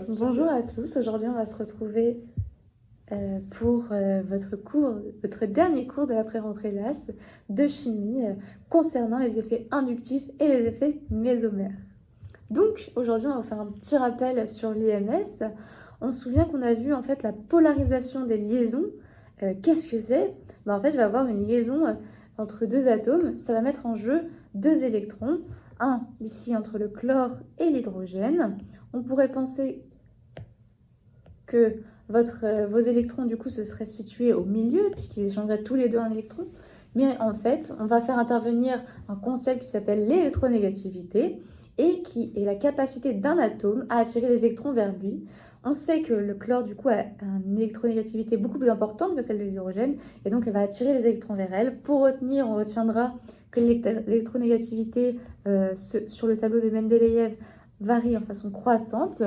Bonjour à tous, aujourd'hui on va se retrouver pour votre dernier cours de la pré-rentrée LAS de chimie concernant les effets inductifs et les effets mésomères. Donc aujourd'hui on va faire un petit rappel sur l'IMS. On se souvient qu'on a vu en fait la polarisation des liaisons. Qu'est-ce que c'est? En fait je vais avoir une liaison entre deux atomes, ça va mettre en jeu deux électrons, un ici entre le chlore et l'hydrogène. On pourrait penser que vos électrons, du coup, se seraient situés au milieu, puisqu'ils échangeraient tous les deux un électron. Mais en fait, on va faire intervenir un concept qui s'appelle l'électronégativité, et qui est la capacité d'un atome à attirer les électrons vers lui. On sait que le chlore, du coup, a une électronégativité beaucoup plus importante que celle de l'hydrogène, et donc elle va attirer les électrons vers elle. Pour retenir, on retiendra que l'électronégativité sur le tableau de Mendeleïev varie en façon croissante,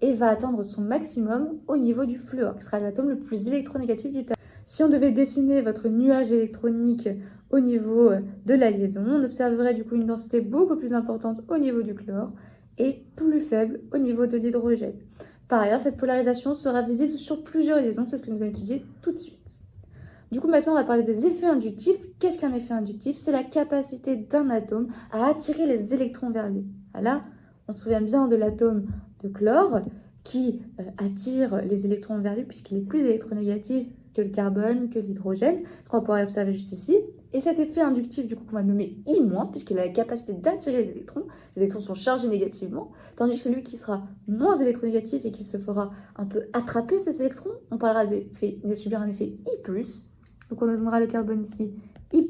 et va atteindre son maximum au niveau du fluor, qui sera l'atome le plus électronégatif du tableau. Si on devait dessiner votre nuage électronique au niveau de la liaison, on observerait du coup une densité beaucoup plus importante au niveau du chlore et plus faible au niveau de l'hydrogène. Par ailleurs, cette polarisation sera visible sur plusieurs liaisons, c'est ce que nous allons étudier tout de suite. Du coup, maintenant, on va parler des effets inductifs. Qu'est-ce qu'un effet inductif? C'est la capacité d'un atome à attirer les électrons vers lui. Là, on se souvient bien de l'atome de chlore qui attire les électrons vers lui puisqu'il est plus électronégatif que le carbone, que l'hydrogène, ce qu'on va pouvoir observer juste ici. Et cet effet inductif, du coup, qu'on va nommer I-, puisqu'il a la capacité d'attirer les électrons sont chargés négativement, tandis que celui qui sera moins électronégatif et qui se fera un peu attraper ces électrons, on parlera de subir un effet I+. Donc on donnera le carbone ici I+,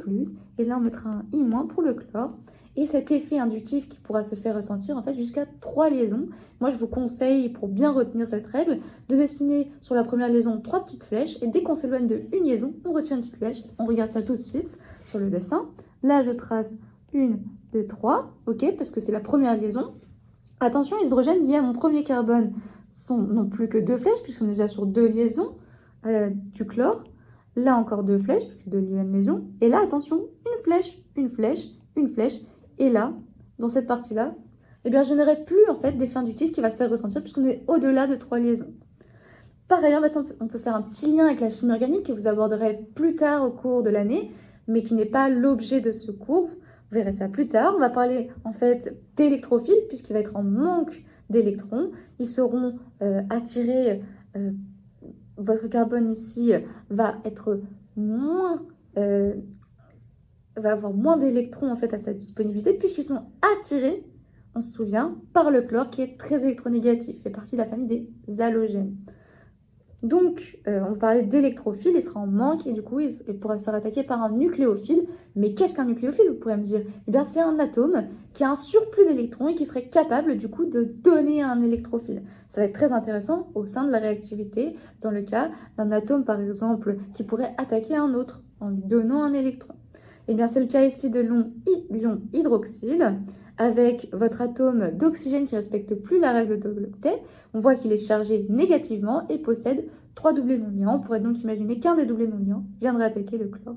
et là on mettra un I- pour le chlore. Et cet effet inductif qui pourra se faire ressentir en fait jusqu'à 3 liaisons. Moi je vous conseille, pour bien retenir cette règle, de dessiner sur la première liaison 3 petites flèches, et dès qu'on s'éloigne de une liaison, on retient une petite flèche. On regarde ça tout de suite sur le dessin. Là je trace 1, 2, 3, ok, parce que c'est la première liaison. Attention, les hydrogènes liés à mon premier carbone sont non plus que 2 flèches, puisqu'on est déjà sur 2 liaisons du chlore. Là encore 2 flèches, puisque 2 liaisons. Et là, attention, une flèche, une flèche, une flèche. Et là, dans cette partie-là, eh bien, je n'aurai plus en fait d'effet inductif qui va se faire ressentir puisqu'on est au-delà de 3 liaisons. Par ailleurs, maintenant, on peut faire un petit lien avec la chimie organique que vous aborderez plus tard au cours de l'année, mais qui n'est pas l'objet de ce cours. Vous verrez ça plus tard. On va parler en fait d'électrophiles puisqu'il va être en manque d'électrons. Ils seront attirés. Votre carbone ici va être va avoir moins d'électrons en fait à sa disponibilité puisqu'ils sont attirés, on se souvient, par le chlore qui est très électronégatif, fait partie de la famille des halogènes. Donc, on va parler d'électrophiles, il sera en manque et du coup, il pourra se faire attaquer par un nucléophile. Mais qu'est-ce qu'un nucléophile, vous pourrez me dire? Eh bien, c'est un atome qui a un surplus d'électrons et qui serait capable du coup de donner un électrophile. Ça va être très intéressant au sein de la réactivité, dans le cas d'un atome par exemple qui pourrait attaquer un autre en lui donnant un électron. Eh bien, c'est le cas ici de l'ion hydroxyle, avec votre atome d'oxygène qui ne respecte plus la règle de l'octet. On voit qu'il est chargé négativement et possède 3 doublés non liants. On pourrait donc imaginer qu'un des doublés non liants viendrait attaquer le chlore.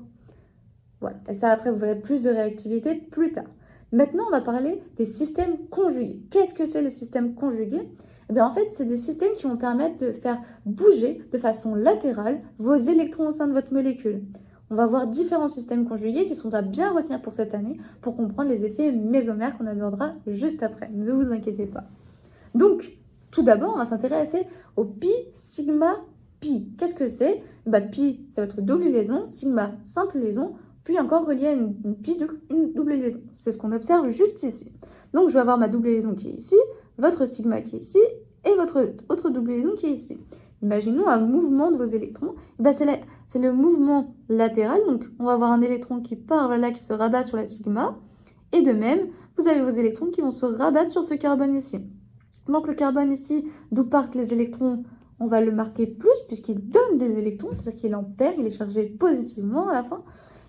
Voilà, et ça après vous verrez plus de réactivité plus tard. Maintenant, on va parler des systèmes conjugués. Qu'est-ce que c'est les systèmes conjugués? Eh bien, en fait, c'est des systèmes qui vont permettre de faire bouger de façon latérale vos électrons au sein de votre molécule. On va voir différents systèmes conjugués qui sont à bien retenir pour cette année pour comprendre les effets mésomères qu'on abordera juste après. Ne vous inquiétez pas. Donc, tout d'abord, on va s'intéresser au pi, sigma, pi. Qu'est-ce que c'est? Pi, c'est votre double liaison, sigma, simple liaison, puis encore relié à une double liaison. C'est ce qu'on observe juste ici. Donc, je vais avoir ma double liaison qui est ici, votre sigma qui est ici, et votre autre double liaison qui est ici. Imaginons un mouvement de vos électrons. C'est le mouvement latéral. Donc, on va avoir un électron qui part là, qui se rabat sur la sigma. Et de même, vous avez vos électrons qui vont se rabattre sur ce carbone ici. Donc, le carbone ici, d'où partent les électrons, on va le marquer plus puisqu'il donne des électrons. C'est-à-dire qu'il en perd, il est chargé positivement à la fin.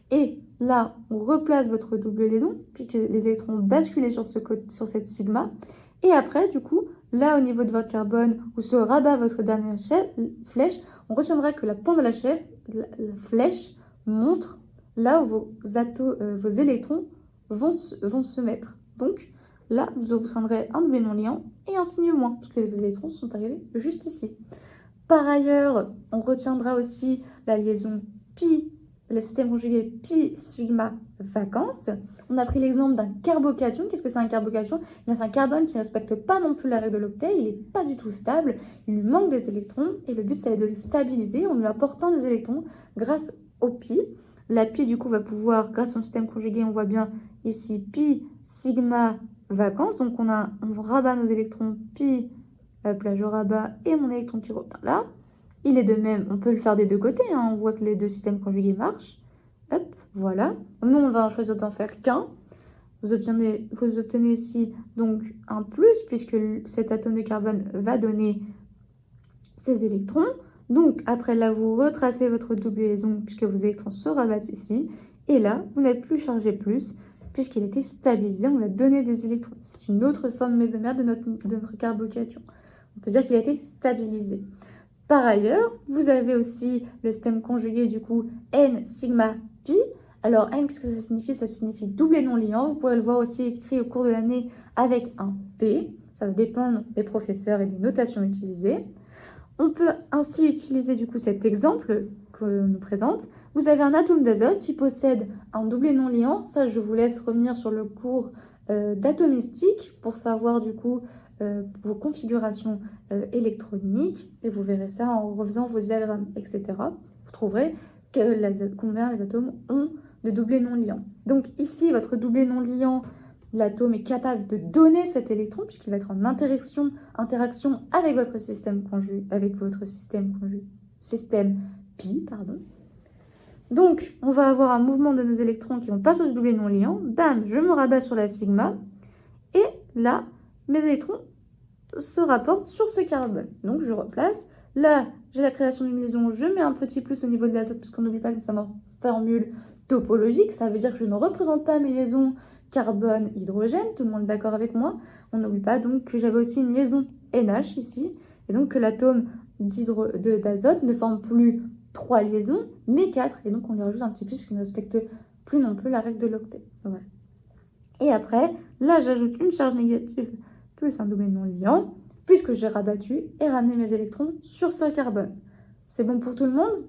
Et là, on replace votre double liaison puisque les électrons basculent sur cette sigma. Et après, du coup, là, au niveau de votre carbone, où se rabat votre dernière flèche, on retiendra que la pointe de la flèche montre là où vos électrons vont se mettre. Donc, là, vous obtiendrez un doublé non liant et un signe moins, parce que les électrons sont arrivés juste ici. Par ailleurs, on retiendra aussi la liaison pi, le système conjugué pi sigma vacances. On a pris l'exemple d'un carbocation. Qu'est-ce que c'est un carbocation? C'est un carbone qui ne respecte pas non plus la règle de l'octet, il n'est pas du tout stable, il lui manque des électrons, et le but, c'est de le stabiliser en lui apportant des électrons grâce au pi. La pi, du coup, va pouvoir, grâce au système conjugué, on voit bien ici pi sigma vacances. Donc, on rabat nos électrons pi. Hop là, je rabats et mon électron qui revient là. Il est de même, on peut le faire des deux côtés, hein, on voit que les deux systèmes conjugués marchent. Hop, voilà. Nous, on va choisir d'en faire qu'un. Vous obtenez ici donc un plus, puisque cet atome de carbone va donner ses électrons. Donc, après là, vous retracez votre double liaison, puisque vos électrons se rabattent ici. Et là, vous n'êtes plus chargé plus, puisqu'il était stabilisé, on lui a donné des électrons. C'est une autre forme mésomère de notre carbocation. On peut dire qu'il a été stabilisé. Par ailleurs, vous avez aussi le système conjugué du coup N sigma pi. Alors N, qu'est-ce que ça signifie? Ça signifie doublé non liant. Vous pourrez le voir aussi écrit au cours de l'année avec un P. Ça va dépendre des professeurs et des notations utilisées. On peut ainsi utiliser du coup cet exemple que nous présente. Vous avez un atome d'azote qui possède un doublé non liant. Ça, je vous laisse revenir sur le cours d'atomistique pour savoir du coup vos configurations électroniques, et vous verrez ça en refaisant vos diagrammes, etc. Vous trouverez combien les atomes ont de doublés non liants. Donc ici, votre doublé non liant, l'atome est capable de donner cet électron puisqu'il va être en interaction avec votre système pi, pardon. Donc, on va avoir un mouvement de nos électrons qui vont passer au doublé non liant. Bam, je me rabats sur la sigma. Et là, mes électrons se rapportent sur ce carbone. Donc, je replace. Là, j'ai la création d'une liaison. Je mets un petit plus au niveau de l'azote parce qu'on n'oublie pas que c'est une formule topologique. Ça veut dire que je ne représente pas mes liaisons carbone-hydrogène. Tout le monde est d'accord avec moi? On n'oublie pas donc que j'avais aussi une liaison NH ici. Et donc que l'atome d'azote ne forme plus 3 liaisons, mais 4. Et donc, on lui rajoute un petit plus parce qu'il ne respecte plus non plus la règle de l'octet. Voilà. Et après, là, j'ajoute une charge négative plus un doublé non liant, puisque j'ai rabattu et ramené mes électrons sur ce carbone. C'est bon pour tout le monde?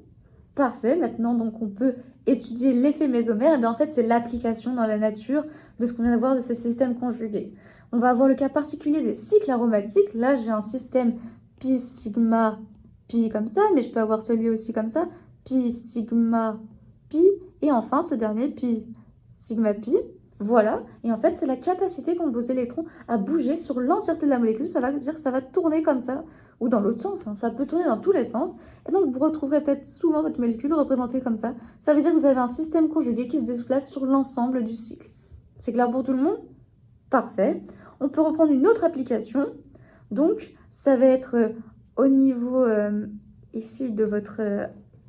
Parfait. Maintenant, donc, on peut étudier l'effet mésomère. Et bien, en fait, c'est l'application dans la nature de ce qu'on vient de voir de ces systèmes conjugués. On va avoir le cas particulier des cycles aromatiques. Là, j'ai un système pi sigma pi comme ça, mais je peux avoir celui aussi comme ça, pi sigma pi, et enfin ce dernier pi sigma pi. Voilà, et en fait, c'est la capacité qu'ont vos électrons à bouger sur l'entièreté de la molécule. Ça va dire que ça va tourner comme ça, ou dans l'autre sens, hein. Ça peut tourner dans tous les sens. Et donc, vous retrouverez peut-être souvent votre molécule représentée comme ça. Ça veut dire que vous avez un système conjugué qui se déplace sur l'ensemble du cycle. C'est clair pour tout le monde? Parfait. On peut reprendre une autre application. Donc, ça va être au niveau ici de votre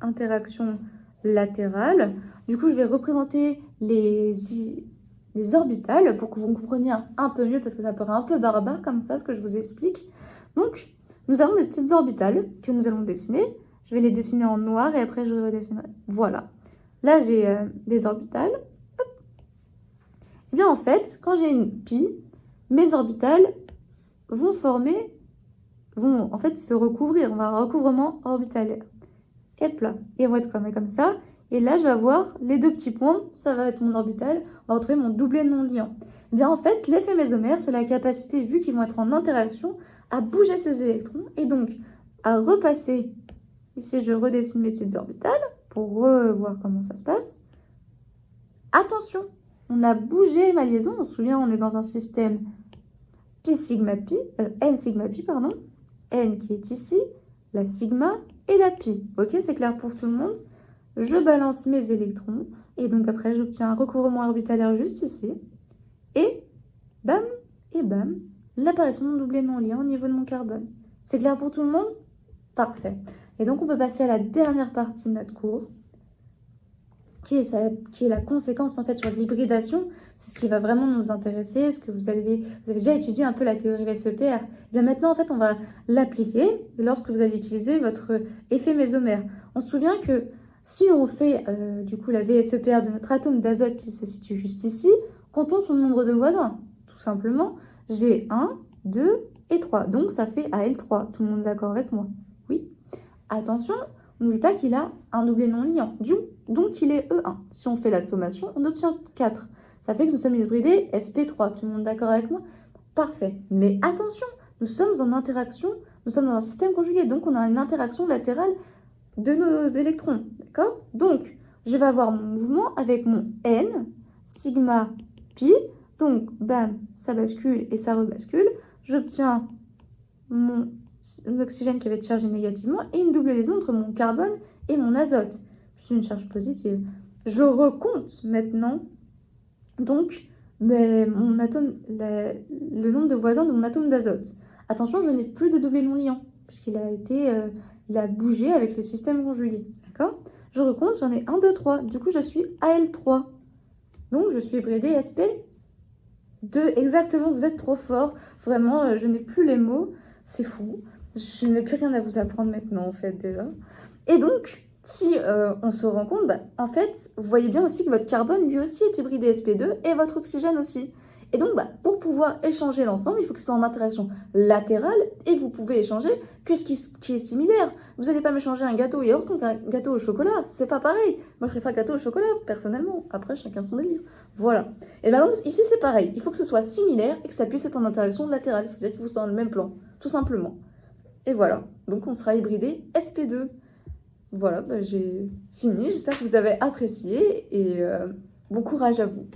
interaction latérale. Du coup, je vais représenter les orbitales pour que vous compreniez un peu mieux, parce que ça paraît un peu barbare comme ça, ce que je vous explique. Donc, nous avons des petites orbitales que nous allons dessiner. Je vais les dessiner en noir et après je redessinerai. Voilà. Là, j'ai des orbitales. Hop. Et bien, en fait, quand j'ai une pi, mes orbitales vont en fait se recouvrir. On va avoir un recouvrement orbitalaire. Et hop là. Et elles vont être comme ça. Et là, je vais avoir les deux petits points, ça va être mon orbital, on va retrouver mon doublé non liant. Bien, en fait, l'effet mésomère, c'est la capacité, vu qu'ils vont être en interaction, à bouger ces électrons et donc à repasser. Ici, je redessine mes petites orbitales pour revoir comment ça se passe. Attention, on a bougé ma liaison, on se souvient, on est dans un système pi sigma pi, n sigma pi, pardon, n qui est ici, la sigma et la pi. Ok, c'est clair pour tout le monde? Je balance mes électrons et donc après j'obtiens un recouvrement orbitalaire juste ici et bam, l'apparition de mon doublé non liant au niveau de mon carbone. C'est clair pour tout le monde? Parfait. Et donc on peut passer à la dernière partie de notre cours qui est la conséquence en fait sur l'hybridation. C'est ce qui va vraiment nous intéresser. Est-ce que vous avez déjà étudié un peu la théorie VSEPR? Bien maintenant en fait on va l'appliquer lorsque vous allez utiliser votre effet mésomère. On se souvient que si on fait du coup la VSEPR de notre atome d'azote qui se situe juste ici, comptons son nombre de voisins, tout simplement. J'ai 1, 2 et 3. Donc ça fait Al3. Tout le monde est d'accord avec moi? Oui. Attention, n'oublie pas qu'il a un doublet non liant. Donc il est E1. Si on fait la sommation, on obtient 4. Ça fait que nous sommes hybridés sp3. Tout le monde d'accord avec moi? Parfait. Mais attention, nous sommes en interaction, nous sommes dans un système conjugué. Donc on a une interaction latérale de nos électrons. D'accord? Donc, je vais avoir mon mouvement avec mon N, sigma, pi. Donc, bam, ça bascule et ça rebascule. J'obtiens mon oxygène qui va être chargé négativement et une double liaison entre mon carbone et mon azote. C'est une charge positive. Je recompte maintenant, donc, mon atome, le nombre de voisins de mon atome d'azote. Attention, je n'ai plus de doublé non liant, puisqu'il a été, il a bougé avec le système conjugué. D'accord? Je recompte, j'en ai 1, 2, 3. Du coup, je suis Al3. Donc, je suis hybridée sp2. Exactement, vous êtes trop fort. Vraiment, je n'ai plus les mots. C'est fou. Je n'ai plus rien à vous apprendre maintenant, en fait, déjà. Et donc, si on se rend compte, en fait, vous voyez bien aussi que votre carbone, lui aussi, est hybridé sp2 et votre oxygène aussi. Et donc, pour pouvoir échanger l'ensemble, il faut que ce soit en interaction latérale et vous pouvez échanger que ce qui est similaire. Vous n'allez pas m'échanger un gâteau au yaourt contre un gâteau au chocolat, c'est pas pareil. Moi, je préfère gâteau au chocolat, personnellement. Après, chacun son délire. Voilà. Et donc, ici, c'est pareil. Il faut que ce soit similaire et que ça puisse être en interaction latérale. C'est-à-dire que vous soyez dans le même plan, tout simplement. Et voilà. Donc, on sera hybridé sp2. Voilà, j'ai fini. J'espère que vous avez apprécié et bon courage à vous.